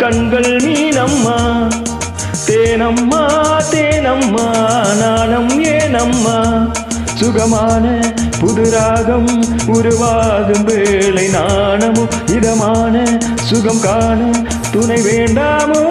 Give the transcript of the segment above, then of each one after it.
கண்கள் மீனம்மா. தேனம்மா தேனம்மா நாணம் ஏனம்மா. சுகமான புதுராகம் உருவாகும் வேளை நாணமோ. இதமான சுகம் காண துணை வேண்டாமோ.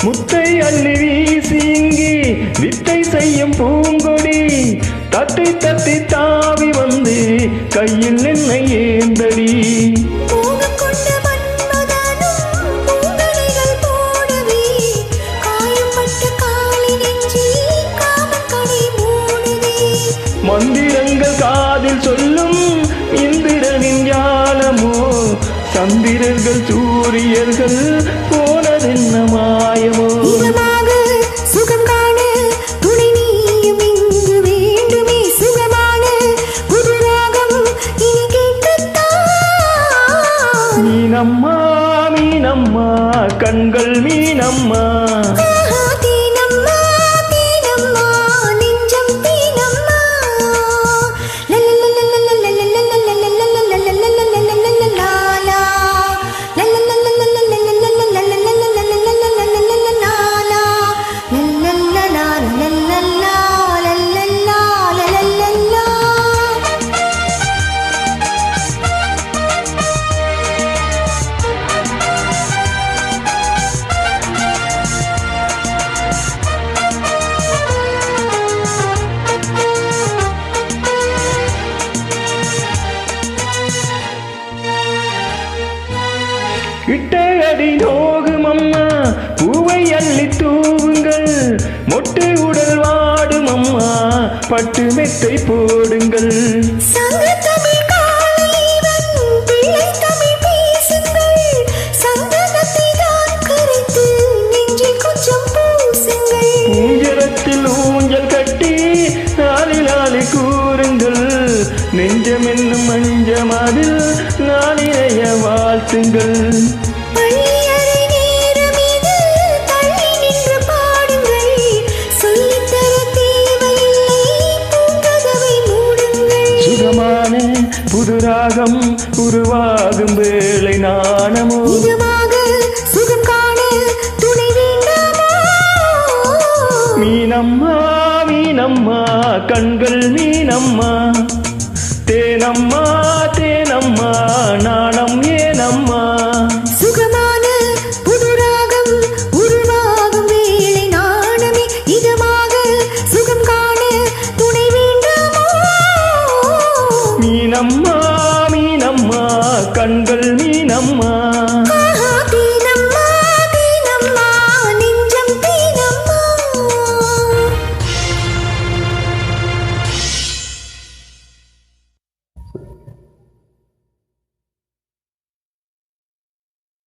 முத்தை அள்ளி வீசி இங்கி வித்தை செய்யும் பூங்கொடி தட்டி தட்டி தாவி வந்து கையில் என்னை ஏந்தடி. மந்திரங்கள் காதில் சொல்லும் இந்திரனின் ஞானமோ. சந்திரர்கள் சூரியர்கள் போனதென்ன மாயமோ. சுகம் காண துணை நீயும் இங்கு வேண்டுமே. சுகமான புதுராகம் இனி கேட்கத்தான். மீனம்மா மீனம்மா கண்கள் மீனம்மா. இட்டடி நோகும் அம்மா பூவை அள்ளி தூவுங்கள். மொட்டு உடல் வாடும் அம்மா பட்டு மெத்தை போடுங்கள். ஊஞ்சலத்தில் ஊஞ்சல் கட்டி நாளி நாளி கூறுங்கள். நெஞ்சம் என்னும் மஞ்சமதில் நாளினைய வாழ்த்துங்கள். சுகமான புதுராகம் உருவாகும் வேளை நாணமோ. சுகம் காண துணை வேண்டாமோ. மீனம்மா மீனம்மா கண்கள் மீனம்மா. தேனம்மா தேனம்மா நாணம்